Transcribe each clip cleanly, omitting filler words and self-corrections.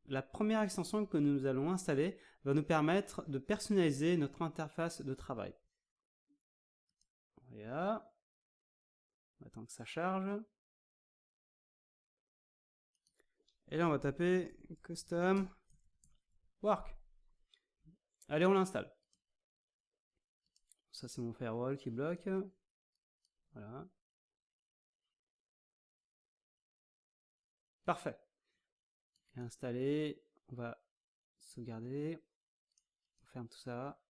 la première extension que nous allons installer va nous permettre de personnaliser notre interface de travail. Voilà. On attend que ça charge. Et là, on va taper Custom Work. Allez, on l'installe. Ça, c'est mon firewall qui bloque. Voilà. Parfait. Installé. On va sauvegarder. On ferme tout ça.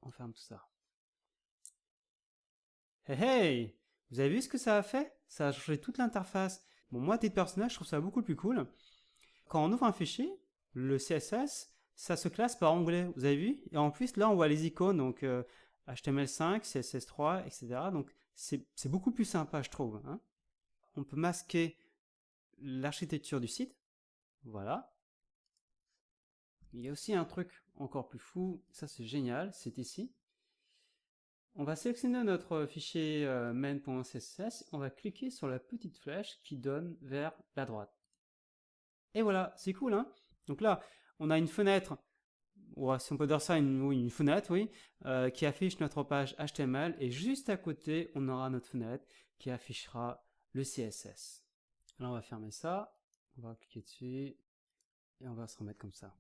On ferme tout ça. Hey hey! Vous avez vu ce que ça a fait? Ça a changé toute l'interface. Bon, moi, à titre personnel, je trouve ça beaucoup plus cool. Quand on ouvre un fichier, le CSS, ça se classe par onglet. Vous avez vu? Et en plus, là, on voit les icônes, donc HTML5, CSS3, etc. Donc, c'est beaucoup plus sympa, je trouve. Hein. On peut masquer l'architecture du site. Voilà. Il y a aussi un truc encore plus fou. Ça, c'est génial. C'est ici. On va sélectionner notre fichier main.css. On va cliquer sur la petite flèche qui donne vers la droite. Et voilà, c'est cool, hein? Donc là, on a une fenêtre, ou si on peut dire ça, une fenêtre, oui, qui affiche notre page HTML, et juste à côté, on aura notre fenêtre qui affichera le CSS. Alors on va fermer ça, on va cliquer dessus, et on va se remettre comme ça.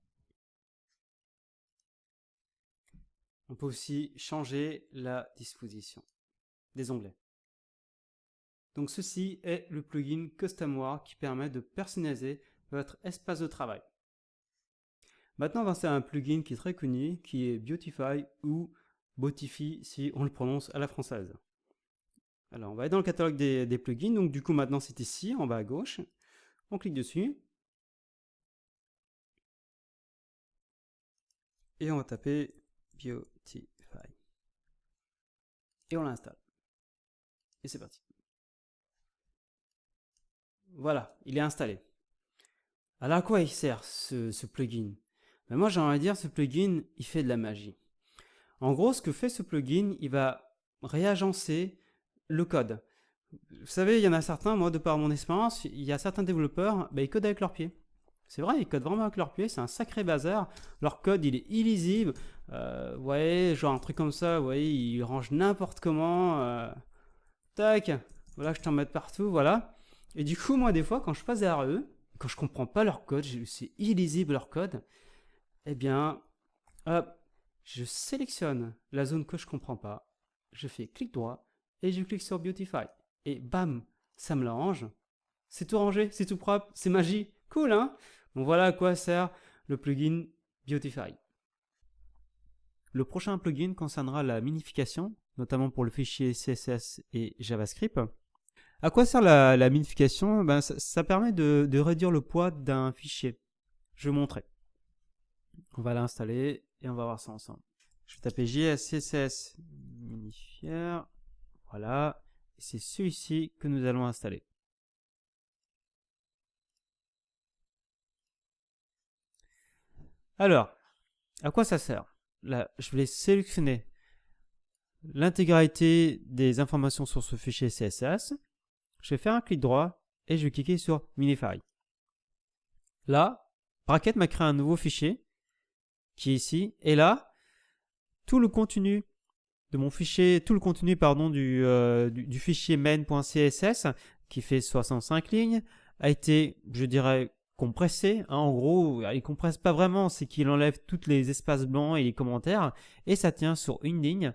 On peut aussi changer la disposition des onglets. Donc ceci est le plugin Custom Work qui permet de personnaliser votre espace de travail. Maintenant, on va installer un plugin qui est très connu, qui est Beautify ou Botify si on le prononce à la française. Alors, on va aller dans le catalogue des plugins. Donc, du coup, maintenant, c'est ici, en bas à gauche. On clique dessus. Et on va taper Beautify. Et on l'installe. Et c'est parti. Voilà, il est installé. Alors, à quoi il sert ce plugin? Ben, moi, j'ai envie de dire, ce plugin, il fait de la magie. En gros, ce que fait ce plugin, il va réagencer le code. Vous savez, il y en a certains, moi, de par mon expérience, il y a certains développeurs, ils codent avec leurs pieds. C'est vrai, ils codent vraiment avec leurs pieds, c'est un sacré bazar. Leur code, il est illisible. Vous voyez, genre un truc comme ça, vous voyez, ils rangent n'importe comment. Tac, voilà, je t'en mets partout, voilà. Et du coup, moi, des fois, quand je passe derrière eux, quand je comprends pas leur code, c'est illisible leur code, eh bien, hop, je sélectionne la zone que je comprends pas, je fais clic droit et je clique sur Beautify. Et bam, ça me l'arrange. C'est tout rangé, c'est tout propre, c'est magie. Cool, hein? Donc voilà à quoi sert le plugin Beautify. Le prochain plugin concernera la minification, notamment pour le fichier CSS et JavaScript. À quoi sert la minification? Ben, ça permet de réduire le poids d'un fichier. Je vais vous montrer. On va l'installer et on va voir ça ensemble. Je vais taper JS-CSS minifier. Voilà. Et c'est celui-ci que nous allons installer. Alors, à quoi ça sert? Là, je vais sélectionner l'intégralité des informations sur ce fichier CSS. Je vais faire un clic droit et je vais cliquer sur Minify. Là, Bracket m'a créé un nouveau fichier qui est ici. Et là, tout le contenu de mon fichier, du fichier main.css qui fait 65 lignes a été, je dirais, compressé. Hein, en gros, il compresse pas vraiment, c'est qu'il enlève tous les espaces blancs et les commentaires et ça tient sur une ligne.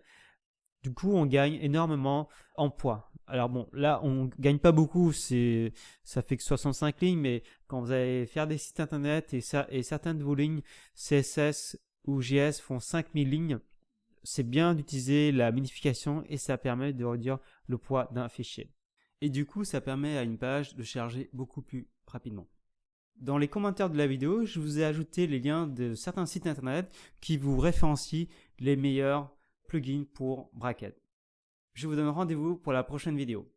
Du coup, on gagne énormément en poids. Alors bon, là, on gagne pas beaucoup, ça fait que 65 lignes, mais quand vous allez faire des sites internet et certaines de vos lignes CSS ou JS font 5000 lignes, c'est bien d'utiliser la minification et ça permet de réduire le poids d'un fichier. Et du coup, ça permet à une page de charger beaucoup plus rapidement. Dans les commentaires de la vidéo, je vous ai ajouté les liens de certains sites internet qui vous référencient les meilleurs plugins pour Bracket. Je vous donne rendez-vous pour la prochaine vidéo.